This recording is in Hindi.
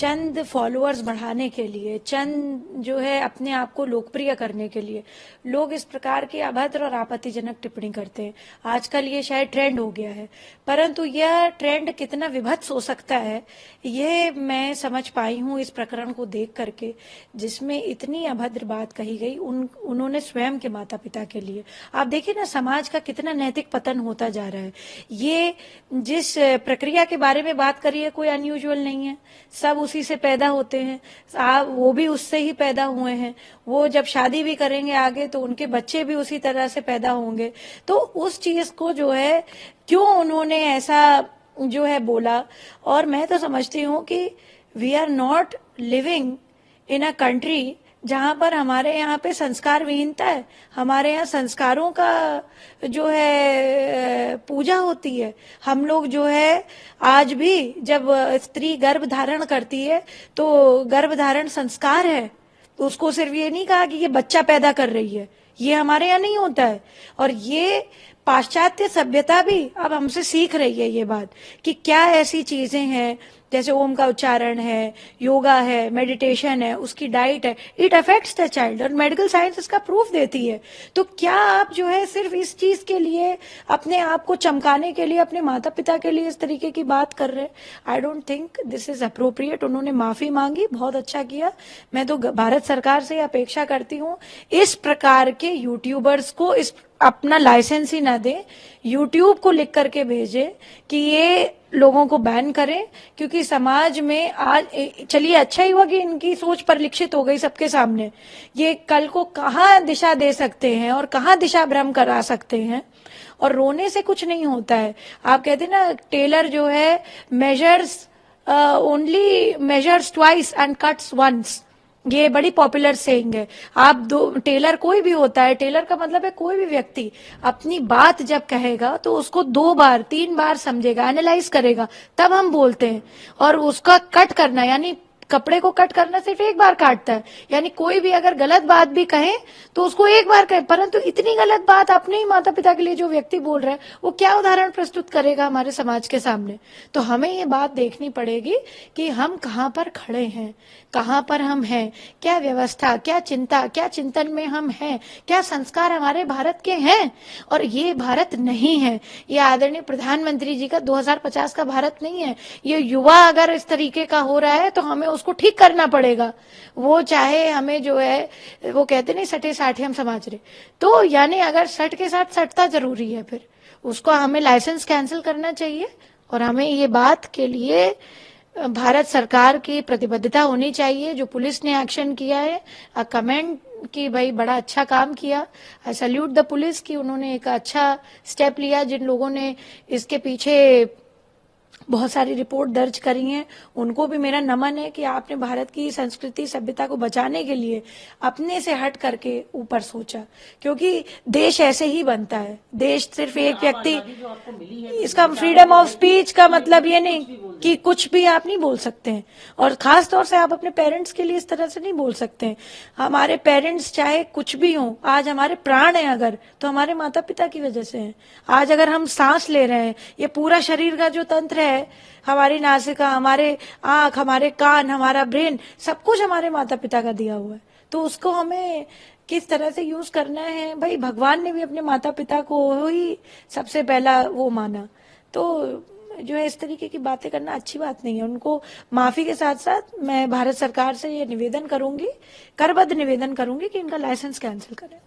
चंद फॉलोअर्स बढ़ाने के लिए, चंद जो है अपने आप को लोकप्रिय करने के लिए लोग इस प्रकार की अभद्र और आपत्तिजनक टिप्पणी करते हैं। आजकल ये शायद ट्रेंड हो गया है, परंतु यह ट्रेंड कितना विभत्स हो सकता है ये मैं समझ पाई हूँ इस प्रकरण को देख करके, जिसमें इतनी अभद्र बात कही गई उन्होंने स्वयं के माता पिता के लिए। आप देखिए ना, समाज का कितना नैतिक पतन होता जा रहा है। ये जिस प्रक्रिया के बारे में बात करी है कोई अनयूजुअल नहीं है, सब उसी से पैदा होते हैं, वो भी उससे ही पैदा हुए हैं। वो जब शादी भी करेंगे आगे तो उनके बच्चे भी उसी तरह से पैदा होंगे। तो उस चीज को जो है क्यों उन्होंने ऐसा जो है बोला। और मैं तो समझती हूँ कि we are not living in a country जहां पर हमारे यहाँ पे संस्कार विहीनता है। हमारे यहाँ संस्कारों का जो है पूजा होती है। हम लोग जो है आज भी जब स्त्री गर्भ धारण करती है तो गर्भ धारण संस्कार है, तो उसको सिर्फ ये नहीं कहा कि ये बच्चा पैदा कर रही है, ये हमारे यहाँ नहीं होता है। और ये पाश्चात्य सभ्यता भी अब हमसे सीख रही है ये बात कि क्या ऐसी चीजें हैं, जैसे ओम का उच्चारण है, योगा है, मेडिटेशन है, उसकी डाइट है, इट अफेक्ट्स द चाइल्ड, और मेडिकल साइंस इसका प्रूफ देती है। तो क्या आप जो है सिर्फ इस चीज के लिए अपने आप को चमकाने के लिए अपने माता पिता के लिए इस तरीके की बात कर रहे हैं? I don't think this is appropriate. उन्होंने माफी मांगी, बहुत अच्छा किया। मैं तो भारत सरकार से अपेक्षा करती हूँ इस प्रकार के यूट्यूबर्स को इस अपना लाइसेंस ही ना दे, यूट्यूब को लिख करके भेजे कि ये लोगों को बैन करें, क्योंकि समाज में आज चलिए अच्छा ही हुआ कि इनकी सोच परिलक्षित हो गई सबके सामने। ये कल को कहाँ दिशा दे सकते हैं और कहाँ दिशा भ्रम करा सकते हैं, और रोने से कुछ नहीं होता है। आप कहते हैं ना, टेलर जो है measures only measures twice and cuts once, ये बड़ी पॉपुलर सेइंग है। आप टेलर कोई भी होता है, टेलर का मतलब है कोई भी व्यक्ति अपनी बात जब कहेगा तो उसको 2 बार 3 बार समझेगा, एनालाइज करेगा, तब हम बोलते हैं। और उसका कट करना, यानी कपड़े को कट करना सिर्फ एक बार काटता है, यानी कोई भी अगर गलत बात भी कहे तो उसको एक बार कहे। परंतु इतनी गलत बात अपने ही माता पिता के लिए जो व्यक्ति बोल रहा है वो क्या उदाहरण प्रस्तुत करेगा हमारे समाज के सामने। तो हमें ये बात देखनी पड़ेगी कि हम कहाँ पर खड़े हैं, कहाँ पर हम हैं, क्या व्यवस्था, क्या चिंता, क्या चिंतन में हम हैं, क्या संस्कार हमारे भारत के हैं। और ये भारत नहीं है, ये आदरणीय प्रधानमंत्री जी का 2050 का भारत नहीं है। ये युवा अगर इस तरीके का हो रहा है तो हमें उसको ठीक करना पड़ेगा। वो चाहे हमें जो है, वो कहते नहीं सटे साठे हम समाज रहे, तो यानी अगर सट के साथ सटता जरूरी है, फिर उसको हमें लाइसेंस कैंसिल करना चाहिए। और हमें ये बात के लिए भारत सरकार की प्रतिबद्धता होनी चाहिए। जो पुलिस ने एक्शन किया है, कमेंट कि भाई बड़ा अच्छा काम किया, आई सैल्यूट द पुलिस कि उन्होंने एक अच्छा स्टेप लिया। जिन लोगों ने इसके पीछे बहुत सारी रिपोर्ट दर्ज करी हैं उनको भी मेरा नमन है कि आपने भारत की संस्कृति सभ्यता को बचाने के लिए अपने से हट करके ऊपर सोचा, क्योंकि देश ऐसे ही बनता है। देश सिर्फ एक व्यक्ति, इसका फ्रीडम ऑफ स्पीच का मतलब ये नहीं कि कुछ भी आप नहीं बोल सकते हैं, और खास तौर से आप अपने पेरेंट्स के लिए इस तरह से नहीं बोल सकते हैं। हमारे पेरेंट्स चाहे कुछ भी हो, आज हमारे प्राण है अगर, तो हमारे माता पिता की वजह से है। आज अगर हम सांस ले रहे हैं, ये पूरा शरीर का जो तंत्र है, हमारी नासिका, हमारे आंख, हमारे कान, हमारा ब्रेन, सब कुछ हमारे माता पिता का दिया हुआ है। तो उसको हमें किस तरह से यूज करना है, भाई भगवान ने भी अपने माता पिता को ही सबसे पहला वो माना। तो जो है इस तरीके की बातें करना अच्छी बात नहीं है। उनको माफी के साथ साथ मैं भारत सरकार से ये निवेदन करूंगी, करबद्ध निवेदन करूंगी कि इनका लाइसेंस कैंसिल करें।